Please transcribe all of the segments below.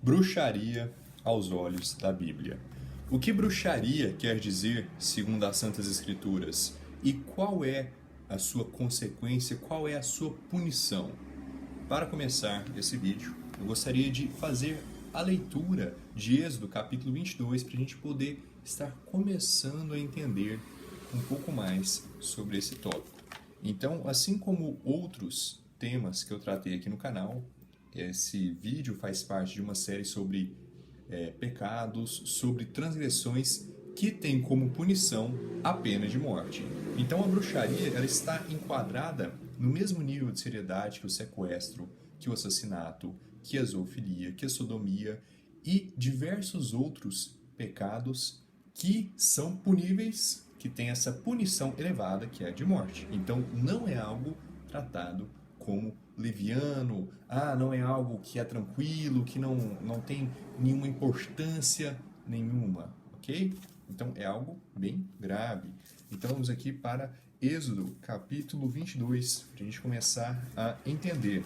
Bruxaria aos olhos da Bíblia. O que bruxaria quer dizer segundo as Santas Escrituras? E qual é a sua consequência, qual é a sua punição? Para começar esse vídeo, eu gostaria de fazer a leitura de Êxodo capítulo 22 para a gente poder estar começando a entender um pouco mais sobre esse tópico. Então, assim como outros temas que eu tratei aqui no canal, esse vídeo faz parte de uma série sobre pecados, sobre transgressões que tem como punição a pena de morte. Então a bruxaria ela está enquadrada no mesmo nível de seriedade que o sequestro, que o assassinato, que a zoofilia, que a sodomia e diversos outros pecados que são puníveis, que tem essa punição elevada que é a de morte. Então não é algo tratado como leviano, não é algo que é tranquilo, que não tem nenhuma importância nenhuma, ok? Então é algo bem grave. Então vamos aqui para Êxodo capítulo 22, para a gente começar a entender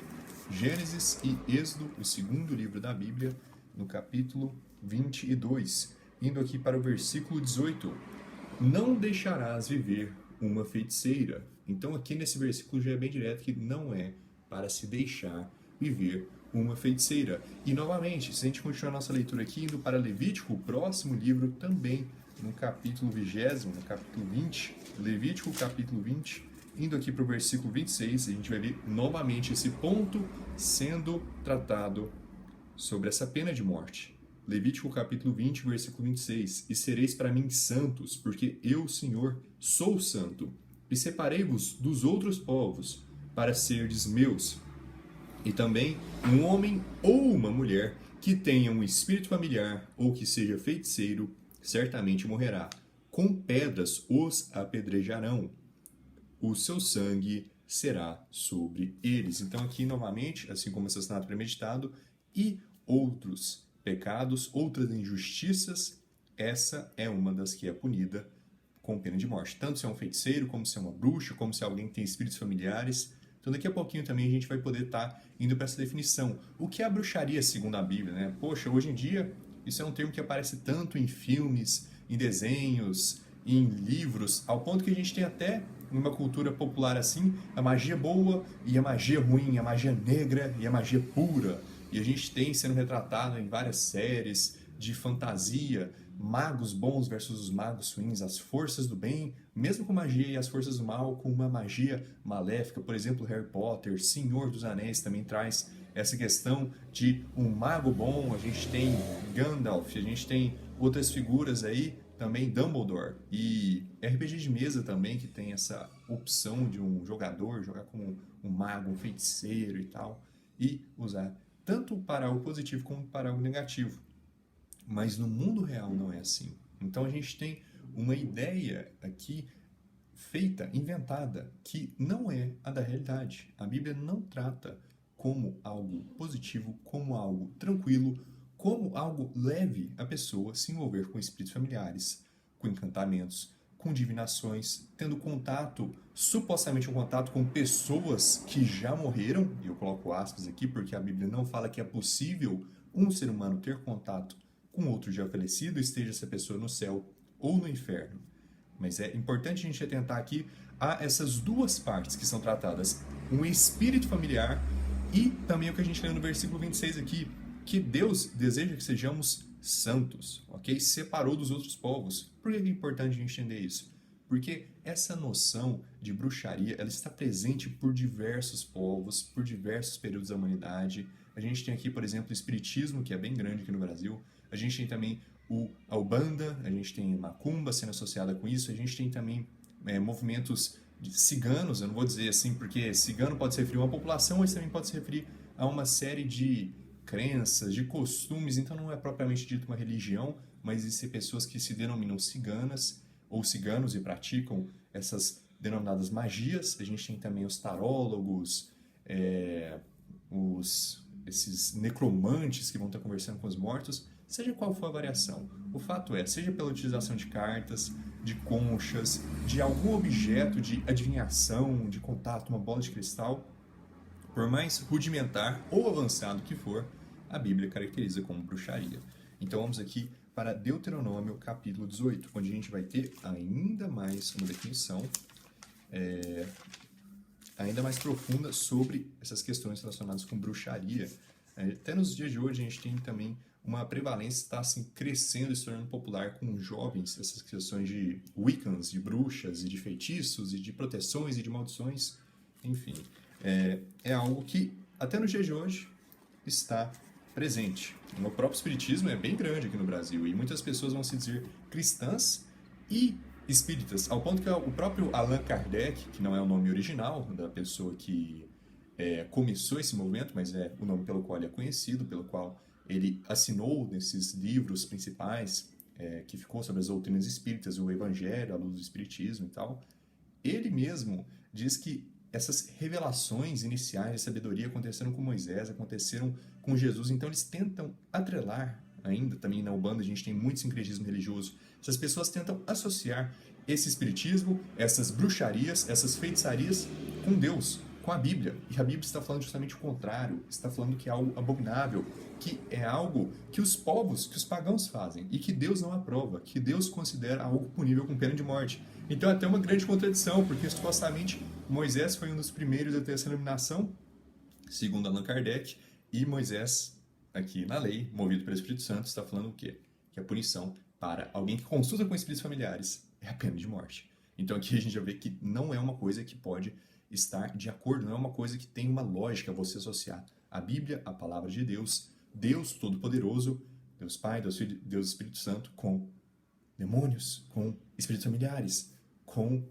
Gênesis e Êxodo, o segundo livro da Bíblia, no capítulo 22. Indo aqui para o versículo 18. Não deixarás viver uma feiticeira. Então aqui nesse versículo já é bem direto que não é para se deixar viver uma feiticeira. E novamente, se a gente continuar a nossa leitura aqui, indo para Levítico, o próximo livro também, no capítulo 20º, no capítulo 20, Levítico capítulo 20, indo aqui para o versículo 26, a gente vai ver novamente esse ponto sendo tratado sobre essa pena de morte. Levítico capítulo 20, versículo 26. E sereis para mim santos, porque eu, Senhor, sou santo. E separei-vos dos outros povos, para serdes meus. E também um homem ou uma mulher que tenha um espírito familiar ou que seja feiticeiro, certamente morrerá. Com pedras os apedrejarão. O seu sangue será sobre eles. Então aqui novamente, assim como assassinato premeditado e outros pecados, outras injustiças, essa é uma das que é punida com pena de morte. Tanto se é um feiticeiro, como se é uma bruxa, como se é alguém que tem espíritos familiares. Então daqui a pouquinho também a gente vai poder estar indo para essa definição. O que é a bruxaria segundo a Bíblia, né? Poxa, hoje em dia isso é um termo que aparece tanto em filmes, em desenhos, em livros, ao ponto que a gente tem até numa cultura popular assim, a magia boa e a magia ruim, a magia negra e a magia pura. E a gente tem sendo retratado em várias séries de fantasia, magos bons versus os magos ruins, as forças do bem, mesmo com magia, e as forças do mal com uma magia maléfica. Por exemplo, Harry Potter, Senhor dos Anéis também traz essa questão de um mago bom. A gente tem Gandalf, a gente tem outras figuras aí, também Dumbledore, e RPG de mesa também, que tem essa opção de um jogador jogar como um mago, um feiticeiro e tal, e usar tanto para algo positivo como para algo negativo. Mas no mundo real não é assim. Então a gente tem uma ideia aqui feita, inventada, que não é a da realidade. A Bíblia não trata como algo positivo, como algo tranquilo, como algo leve a pessoa se envolver com espíritos familiares, com encantamentos, com divinações, tendo contato, supostamente um contato com pessoas que já morreram, e eu coloco aspas aqui porque a Bíblia não fala que é possível um ser humano ter contato com outro já falecido, esteja essa pessoa no céu ou no inferno. Mas é importante a gente atentar aqui a essas duas partes que são tratadas, um espírito familiar e também o que a gente lê no versículo 26 aqui, que Deus deseja que sejamos santos, ok? Separou dos outros povos. Por que é importante a gente entender isso? Porque essa noção de bruxaria, ela está presente por diversos povos, por diversos períodos da humanidade. A gente tem aqui, por exemplo, o espiritismo, que é bem grande aqui no Brasil. A gente tem também a Umbanda, a gente tem Macumba sendo associada com isso. A gente tem também movimentos de ciganos, eu não vou dizer assim, porque cigano pode se referir a uma população, mas também pode se referir a uma série de crenças, de costumes. Então não é propriamente dito uma religião, mas existem pessoas que se denominam ciganas ou ciganos e praticam essas denominadas magias. A gente tem também os tarólogos, esses necromantes que vão estar conversando com os mortos, seja qual for a variação. O fato é, seja pela utilização de cartas, de conchas, de algum objeto de adivinhação, de contato, uma bola de cristal, por mais rudimentar ou avançado que for, a Bíblia caracteriza como bruxaria. Então vamos aqui para Deuteronômio capítulo 18, onde a gente vai ter ainda mais uma definição ainda mais profunda sobre essas questões relacionadas com bruxaria. Até nos dias de hoje a gente tem também uma prevalência que está assim, crescendo e se tornando popular com jovens, essas questões de Wiccans, de bruxas e de feitiços e de proteções e de maldições, enfim. É algo que até nos dias de hoje está presente. O próprio espiritismo é bem grande aqui no Brasil e muitas pessoas vão se dizer cristãs e espíritas, ao ponto que o próprio Allan Kardec, que não é o nome original da pessoa que começou esse movimento, mas é o nome pelo qual ele é conhecido, pelo qual ele assinou nesses livros principais, que ficou sobre as doutrinas espíritas, o Evangelho, a luz do Espiritismo e tal, ele mesmo diz que essas revelações iniciais de sabedoria aconteceram com Moisés, aconteceram com Jesus, então eles tentam atrelar, ainda também na Umbanda a gente tem muito sincretismo religioso, essas pessoas tentam associar esse espiritismo, essas bruxarias, essas feitiçarias com Deus, com a Bíblia. E a Bíblia está falando justamente o contrário, está falando que é algo abominável, que é algo que os povos, que os pagãos fazem e que Deus não aprova, que Deus considera algo punível com pena de morte. Então é até uma grande contradição, porque supostamente Moisés foi um dos primeiros a ter essa iluminação, segundo Allan Kardec, e Moisés, aqui na lei, movido pelo Espírito Santo, está falando o quê? Que a punição para alguém que consulta com espíritos familiares é a pena de morte. Então aqui a gente já vê que não é uma coisa que pode estar de acordo, não é uma coisa que tem uma lógica você associar a Bíblia, a palavra de Deus, Deus Todo-Poderoso, Deus Pai, Deus Filho, Deus Espírito Santo, com demônios, com espíritos familiares, com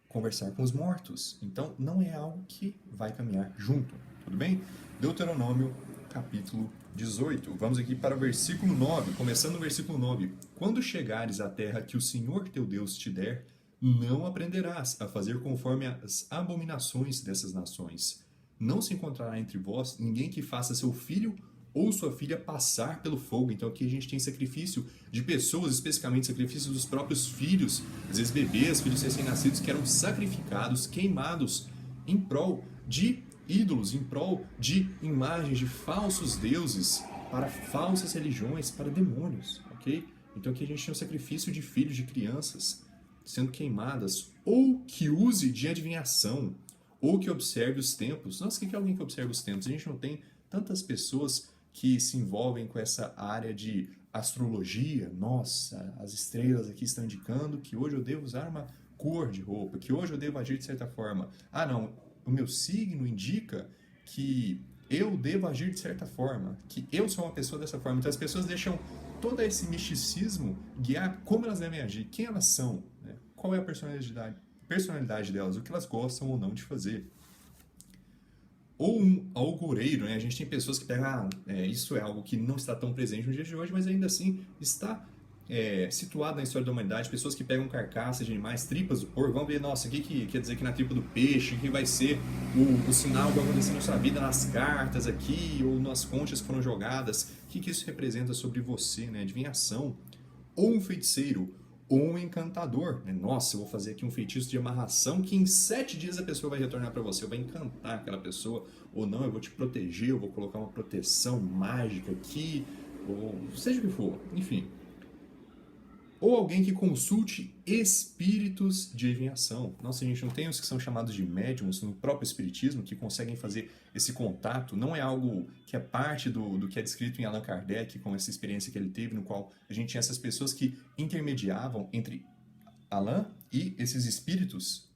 conversar com os mortos. Então não é algo que vai caminhar junto, tudo bem? Deuteronômio capítulo 18. Vamos aqui para o versículo 9, começando no versículo 9. Quando chegares à terra que o Senhor teu Deus te der, não aprenderás a fazer conforme as abominações dessas nações. Não se encontrará entre vós ninguém que faça seu filho ou sua filha passar pelo fogo. Então aqui a gente tem sacrifício de pessoas, especificamente sacrifício dos próprios filhos, às vezes bebês, filhos recém-nascidos, que eram sacrificados, queimados em prol de ídolos, em prol de imagens de falsos deuses, para falsas religiões, para demônios, ok? Então aqui a gente tem o sacrifício de filhos, de crianças sendo queimadas, ou que use de adivinhação, ou que observe os tempos. Nossa, o que é alguém que observa os tempos? A gente não tem tantas pessoas que se envolvem com essa área de astrologia. Nossa, as estrelas aqui estão indicando que hoje eu devo usar uma cor de roupa, que hoje eu devo agir de certa forma. Ah, não, o meu signo indica que eu devo agir de certa forma, que eu sou uma pessoa dessa forma. Então as pessoas deixam todo esse misticismo guiar como elas devem agir, quem elas são, né? Qual é a personalidade delas, o que elas gostam ou não de fazer. Ou um algoreiro, né? A gente tem pessoas que pegam, isso é algo que não está tão presente no dia de hoje, mas ainda assim está situado na história da humanidade, pessoas que pegam carcaças de animais, tripas do porco, vão ver, nossa, o que quer dizer que na tripa do peixe, que vai ser o sinal que vai acontecer na sua vida, nas cartas aqui, ou nas conchas que foram jogadas, o que isso representa sobre você, né? Adivinhação, ou um feiticeiro, ou um encantador, né? Nossa, eu vou fazer aqui um feitiço de amarração que em 7 dias a pessoa vai retornar para você, eu vou encantar aquela pessoa, ou não, eu vou te proteger, eu vou colocar uma proteção mágica aqui, ou seja o que for, enfim. Ou alguém que consulte espíritos de adivinhação. Nossa, a gente não tem os que são chamados de médiums no próprio espiritismo, que conseguem fazer esse contato. Não é algo que é parte do que é descrito em Allan Kardec, com essa experiência que ele teve, no qual a gente tinha essas pessoas que intermediavam entre Allan e esses espíritos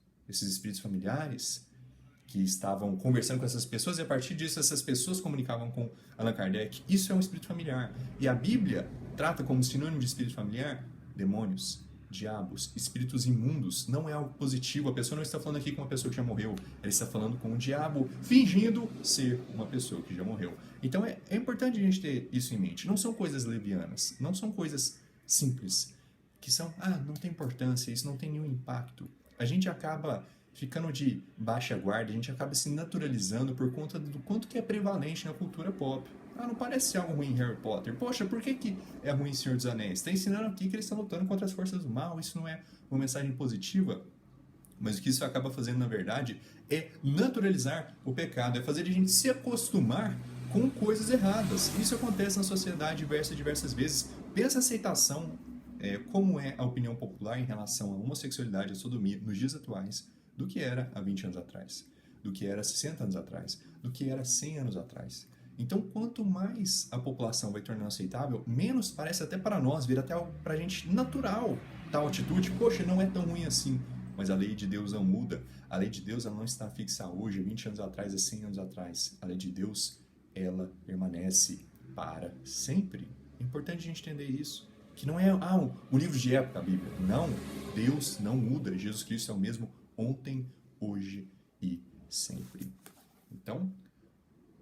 familiares, que estavam conversando com essas pessoas, e a partir disso essas pessoas comunicavam com Allan Kardec. Isso é um espírito familiar. E a Bíblia trata como sinônimo de espírito familiar demônios, diabos, espíritos imundos. Não é algo positivo. A pessoa não está falando aqui com uma pessoa que já morreu. Ela está falando com um diabo fingindo ser uma pessoa que já morreu. Então é importante a gente ter isso em mente. Não são coisas levianas. Não são coisas simples. Que são, não tem importância, isso não tem nenhum impacto. A gente acaba ficando de baixa guarda, a gente acaba se naturalizando por conta do quanto que é prevalente na cultura pop. Não parece ser algo ruim em Harry Potter. Poxa, por que é ruim em Senhor dos Anéis? Está ensinando aqui que eles estão lutando contra as forças do mal, isso não é uma mensagem positiva. Mas o que isso acaba fazendo, na verdade, é naturalizar o pecado, é fazer a gente se acostumar com coisas erradas. Isso acontece na sociedade diversas vezes. Pensa a aceitação, como é a opinião popular em relação à homossexualidade e à sodomia nos dias atuais, do que era há 20 anos atrás, do que era 60 anos atrás, do que era 100 anos atrás. Então, quanto mais a população vai tornando aceitável, menos parece até para nós, vira até algo pra gente natural tal atitude. Poxa, não é tão ruim assim. Mas a lei de Deus não muda. A lei de Deus ela não está fixa hoje, 20 anos atrás, a 100 anos atrás. A lei de Deus, ela permanece para sempre. É importante a gente entender isso. Que não é um livro de época, a Bíblia. Não, Deus não muda. Jesus Cristo é o mesmo ontem, hoje e sempre. Então,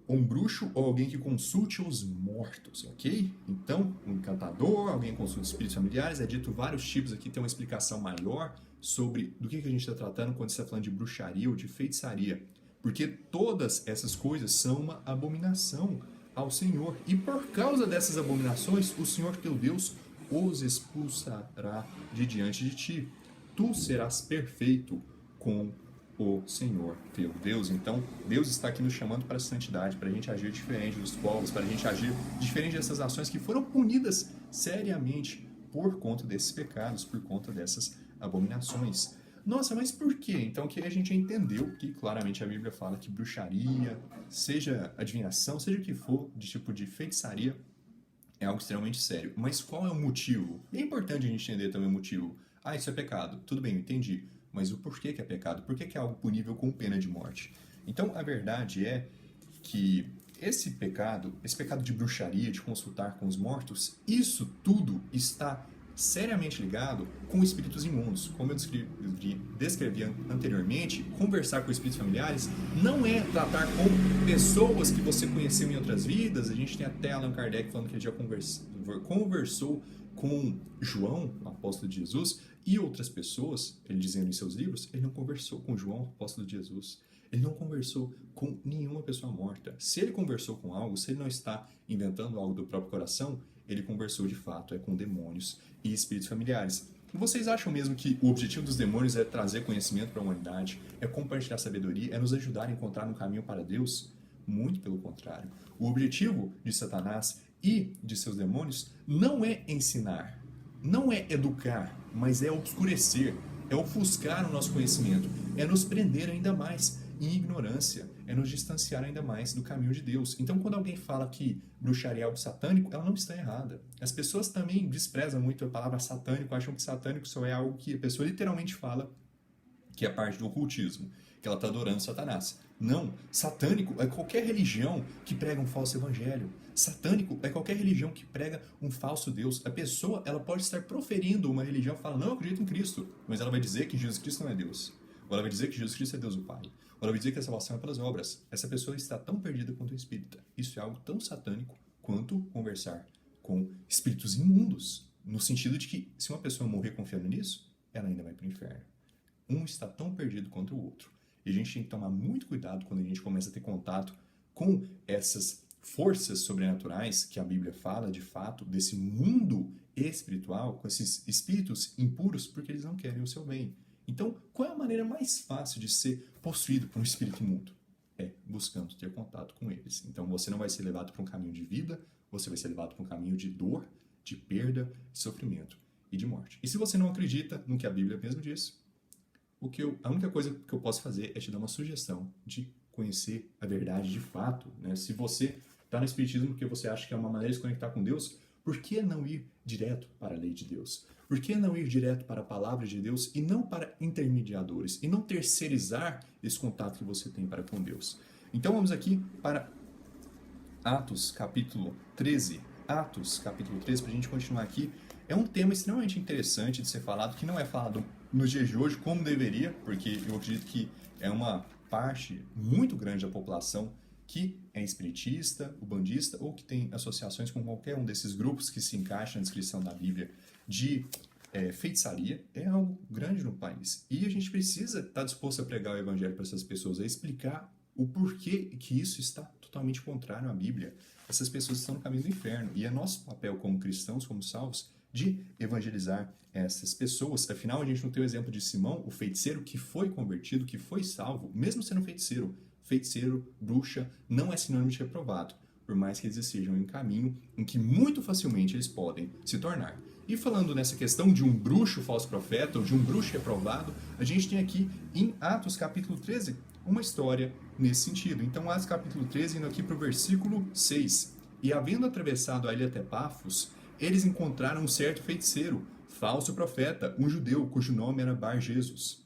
um bruxo ou alguém que consulte os mortos, ok? Então, um encantador, alguém que consulte espíritos familiares, é dito vários tipos aqui, tem uma explicação maior sobre do que a gente está tratando quando está falando de bruxaria ou de feitiçaria. Porque todas essas coisas são uma abominação ao Senhor. E por causa dessas abominações, o Senhor teu Deus os expulsará de diante de ti. Tu serás perfeito com o Senhor teu Deus. Então, Deus está aqui nos chamando para a santidade, para a gente agir diferente dos povos, para a gente agir diferente dessas ações que foram punidas seriamente por conta desses pecados, por conta dessas abominações. Nossa, mas por quê? Então, que a gente entendeu que claramente a Bíblia fala que bruxaria, seja adivinhação, seja o que for, de tipo de feitiçaria, é algo extremamente sério. Mas qual é o motivo? É importante a gente entender também o motivo. Ah, isso é pecado. Tudo bem, eu entendi. Mas o porquê que é pecado? Por que é algo punível com pena de morte? Então, a verdade é que esse pecado de bruxaria, de consultar com os mortos, isso tudo está seriamente ligado com espíritos imundos. Como eu descrevi anteriormente, conversar com espíritos familiares não é tratar com pessoas que você conheceu em outras vidas. A gente tem até Allan Kardec falando que ele já conversou com João, o apóstolo de Jesus, e outras pessoas, ele dizendo em seus livros, ele não conversou com João, apóstolo de Jesus. Ele não conversou com nenhuma pessoa morta. Se ele conversou com algo, se ele não está inventando algo do próprio coração, ele conversou de fato com demônios e espíritos familiares. E vocês acham mesmo que o objetivo dos demônios é trazer conhecimento para a humanidade, é compartilhar sabedoria, é nos ajudar a encontrar um caminho para Deus? Muito pelo contrário. O objetivo de Satanás e de seus demônios não é ensinar, não é educar, mas é obscurecer, é ofuscar o nosso conhecimento, é nos prender ainda mais em ignorância, é nos distanciar ainda mais do caminho de Deus. Então, quando alguém fala que bruxaria é algo satânico, ela não está errada. As pessoas também desprezam muito a palavra satânico, acham que satânico só é algo que a pessoa literalmente fala, que é parte do ocultismo, que ela está adorando Satanás. Não, satânico é qualquer religião que prega um falso evangelho. Satânico é qualquer religião que prega um falso Deus. A pessoa ela pode estar proferindo uma religião, fala, não, eu acredito em Cristo, mas ela vai dizer que Jesus Cristo não é Deus. Ou ela vai dizer que Jesus Cristo é Deus o Pai. Ou ela vai dizer que a salvação é pelas obras. Essa pessoa está tão perdida quanto o espírita. Isso é algo tão satânico quanto conversar com espíritos imundos. No sentido de que, se uma pessoa morrer confiando nisso, ela ainda vai para o inferno. Um está tão perdido quanto o outro. E a gente tem que tomar muito cuidado quando a gente começa a ter contato com essas forças sobrenaturais que a Bíblia fala, de fato, desse mundo espiritual, com esses espíritos impuros, porque eles não querem o seu bem. Então, qual é a maneira mais fácil de ser possuído por um espírito imundo? É buscando ter contato com eles. Então, você não vai ser levado para um caminho de vida, você vai ser levado para um caminho de dor, de perda, de sofrimento e de morte. E se você não acredita no que a Bíblia mesmo diz, a única coisa que eu posso fazer é te dar uma sugestão de conhecer a verdade de fato. Né? Se você está no Espiritismo porque você acha que é uma maneira de se conectar com Deus, por que não ir direto para a lei de Deus? Por que não ir direto para a palavra de Deus e não para intermediadores? E não terceirizar esse contato que você tem para com Deus? Então vamos aqui para Atos capítulo 13. Atos capítulo 13, para a gente continuar aqui. É um tema extremamente interessante de ser falado, que não é falado nos dias de hoje como deveria, porque eu acredito que é uma parte muito grande da população que é espiritista, ubandista, ou que tem associações com qualquer um desses grupos que se encaixa na descrição da Bíblia de feitiçaria. É algo grande no país. E a gente precisa estar disposto a pregar o evangelho para essas pessoas, a explicar o porquê que isso está totalmente contrário à Bíblia. Essas pessoas estão no caminho do inferno. E é nosso papel como cristãos, como salvos, de evangelizar essas pessoas. Afinal, a gente não tem o exemplo de Simão, o feiticeiro que foi convertido, que foi salvo, mesmo sendo feiticeiro. Feiticeiro, bruxa, não é sinônimo de reprovado. por mais que eles estejam em um caminho em que muito facilmente eles podem se tornar. E falando nessa questão de um bruxo falso profeta ou de um bruxo reprovado, a gente tem aqui em Atos capítulo 13 uma história nesse sentido. Então, Atos capítulo 13, indo aqui para o versículo 6. E havendo atravessado a ilha até Pafos, eles encontraram um certo feiticeiro, falso profeta, um judeu, cujo nome era Bar-Jesus,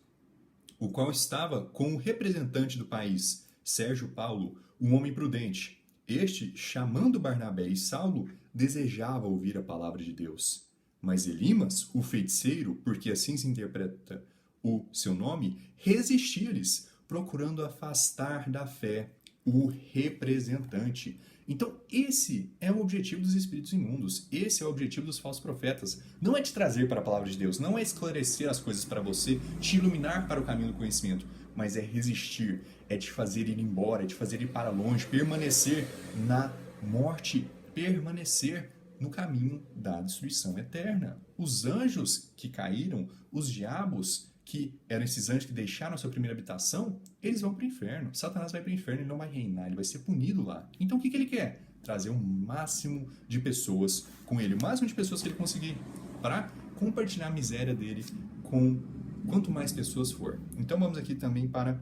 o qual estava com o representante do país, Sérgio Paulo, um homem prudente. Este, chamando Barnabé e Saulo, desejava ouvir a palavra de Deus. Mas Elimas, o feiticeiro, porque assim se interpreta o seu nome, resistia-lhes, procurando afastar da fé o representante. Então, esse é o objetivo dos espíritos imundos, esse é o objetivo dos falsos profetas. Não é te trazer para a palavra de Deus, não é esclarecer as coisas para você, te iluminar para o caminho do conhecimento, mas é resistir, é te fazer ir embora, é te fazer ir para longe, permanecer na morte, permanecer no caminho da destruição eterna. Os anjos que caíram, os diabos, que eram esses anjos que deixaram a sua primeira habitação, eles vão para o inferno. Satanás vai para o inferno, ele não vai reinar, ele vai ser punido lá. Então o que ele quer? Trazer o máximo de pessoas com ele, o máximo de pessoas que ele conseguir, para compartilhar a miséria dele com quanto mais pessoas for. Então vamos aqui também para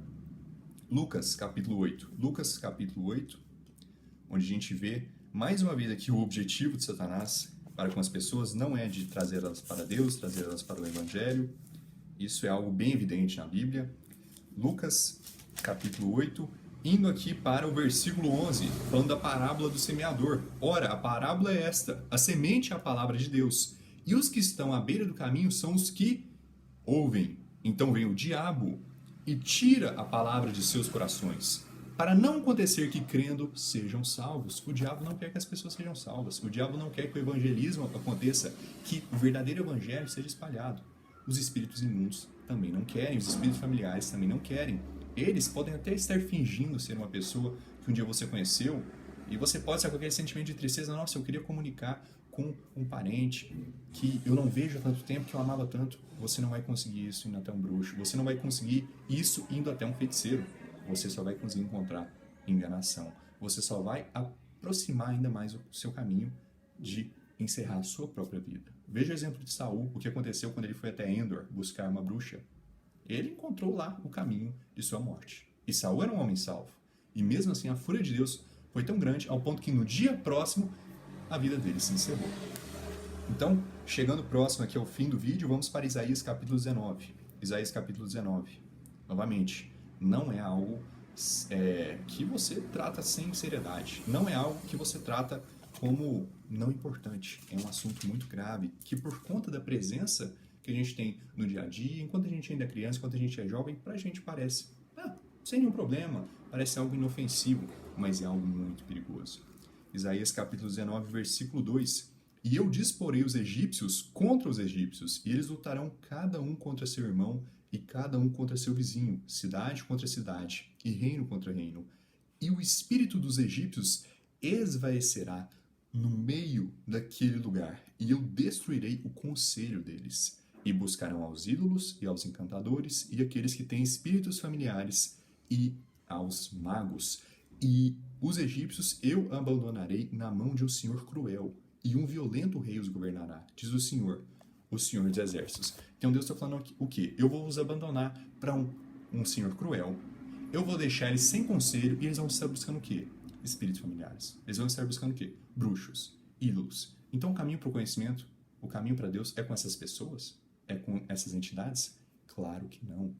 Lucas capítulo 8. Lucas capítulo 8, onde a gente vê mais uma vez aqui o objetivo de Satanás para com as pessoas não é de trazê-las para Deus, trazê-las para o Evangelho. Isso é algo bem evidente na Bíblia. Lucas, capítulo 8, indo aqui para o versículo 11, falando da parábola do semeador. Ora, a parábola é esta: a semente é a palavra de Deus, e os que estão à beira do caminho são os que ouvem. Então vem o diabo e tira a palavra de seus corações, para não acontecer que, crendo, sejam salvos. O diabo não quer que as pessoas sejam salvas. O diabo não quer que o evangelismo aconteça, que o verdadeiro evangelho seja espalhado. Os espíritos imundos também não querem, os espíritos familiares também não querem. Eles podem até estar fingindo ser uma pessoa que um dia você conheceu, e você pode estar com aquele sentimento de tristeza: nossa, eu queria comunicar com um parente que eu não vejo há tanto tempo, que eu amava tanto. Você não vai conseguir isso indo até um bruxo, você não vai conseguir isso indo até um feiticeiro. Você só vai conseguir encontrar enganação. Você só vai aproximar ainda mais o seu caminho de encerrar a sua própria vida. Veja o exemplo de Saul, o que aconteceu quando ele foi até Endor buscar uma bruxa. Ele encontrou lá o caminho de sua morte. E Saul era um homem salvo. E mesmo assim, a fúria de Deus foi tão grande ao ponto que no dia próximo a vida dele se encerrou. Então, chegando próximo aqui ao fim do vídeo, vamos para Isaías capítulo 19. Isaías capítulo 19. Novamente, não é algo que você trata sem seriedade. Não é algo que você trata como não importante. É um assunto muito grave, que por conta da presença que a gente tem no dia a dia, enquanto a gente ainda é criança, enquanto a gente é jovem, pra gente parece sem nenhum problema, parece algo inofensivo, mas é algo muito perigoso. Isaías capítulo 19, versículo 2. E eu disporei os egípcios contra os egípcios, e eles lutarão cada um contra seu irmão, e cada um contra seu vizinho, cidade contra cidade, e reino contra reino. E o espírito dos egípcios esvaecerá no meio daquele lugar, e eu destruirei o conselho deles. E buscarão aos ídolos e aos encantadores, e aqueles que têm espíritos familiares, e aos magos. E os egípcios eu abandonarei na mão de um senhor cruel, e um violento rei os governará, diz o Senhor dos exércitos. Então Deus está falando o quê? Eu vou os abandonar para um senhor cruel, eu vou deixar eles sem conselho, e eles vão estar buscando o quê? Espíritos familiares. Eles vão estar buscando o quê? Bruxos, ídolos. Então o caminho para o conhecimento, o caminho para Deus é com essas pessoas? É com essas entidades? Claro que não.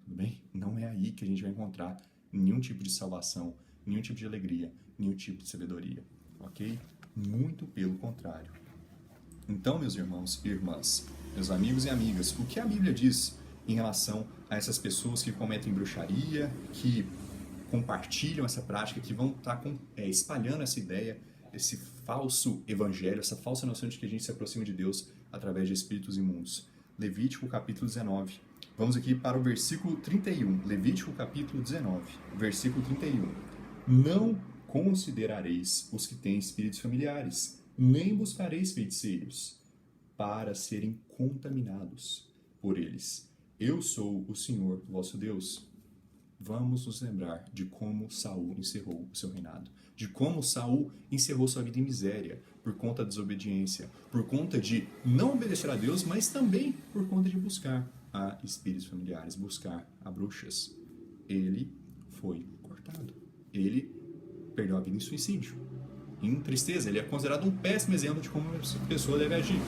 Tudo bem? Não é aí que a gente vai encontrar nenhum tipo de salvação, nenhum tipo de alegria, nenhum tipo de sabedoria. Ok? Muito pelo contrário. Então, meus irmãos e irmãs, meus amigos e amigas, o que a Bíblia diz em relação a essas pessoas que cometem bruxaria, que compartilham essa prática, que vão estar espalhando essa ideia, esse falso evangelho, essa falsa noção de que a gente se aproxima de Deus através de espíritos imundos. Levítico capítulo 19. Vamos aqui para o versículo 31. Levítico capítulo 19, versículo 31. Não considerareis os que têm espíritos familiares, nem buscareis feiticeiros, para serem contaminados por eles. Eu sou o Senhor, vosso Deus. Vamos nos lembrar de como Saul encerrou o seu reinado. de como Saul encerrou sua vida em miséria por conta da desobediência, por conta de não obedecer a Deus, mas também por conta de buscar a espíritos familiares, buscar a bruxas. Ele foi cortado. Ele perdeu a vida em suicídio, em tristeza. Ele é considerado um péssimo exemplo de como uma pessoa deve agir.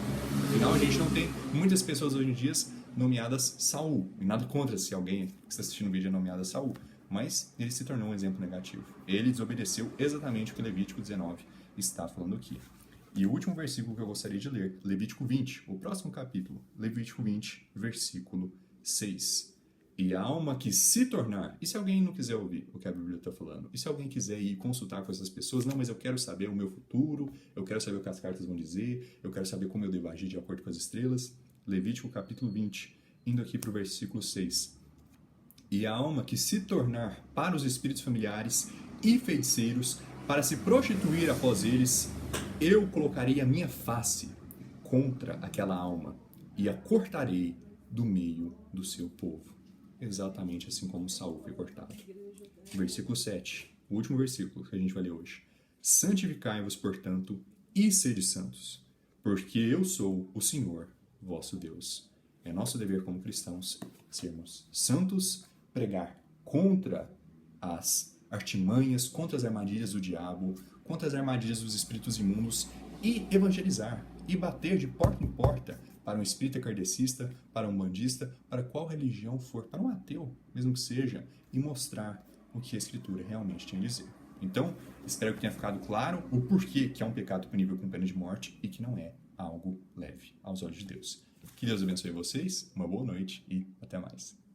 Afinal, a gente não tem muitas pessoas hoje em dia nomeadas Saul. E nada contra se alguém que está assistindo o vídeo é nomeado Saul. Mas ele se tornou um exemplo negativo. Ele desobedeceu exatamente o que Levítico 19 está falando aqui. E o último versículo que eu gostaria de ler, Levítico 20, o próximo capítulo, Levítico 20, versículo 6. E a alma que se tornar... E se alguém não quiser ouvir o que a Bíblia está falando? E se alguém quiser ir consultar com essas pessoas? Não, mas eu quero saber o meu futuro, eu quero saber o que as cartas vão dizer, eu quero saber como eu devo agir de acordo com as estrelas. Levítico capítulo 20, indo aqui para o versículo 6. E a alma que se tornar para os espíritos familiares e feiticeiros, para se prostituir após eles, eu colocarei a minha face contra aquela alma e a cortarei do meio do seu povo. Exatamente assim como Saul foi cortado. Versículo 7, o último versículo que a gente vai ler hoje. Santificai-vos, portanto, e sede santos, porque eu sou o Senhor, vosso Deus. É nosso dever como cristãos sermos santos, pregar contra as artimanhas, contra as armadilhas do diabo, contra as armadilhas dos espíritos imundos e evangelizar e bater de porta em porta para um espírita kardecista, para um bandista, para qual religião for, para um ateu, mesmo que seja, e mostrar o que a Escritura realmente tem a dizer. Então, espero que tenha ficado claro o porquê que é um pecado punível com pena de morte e que não é algo leve aos olhos de Deus. Que Deus abençoe vocês, uma boa noite e até mais.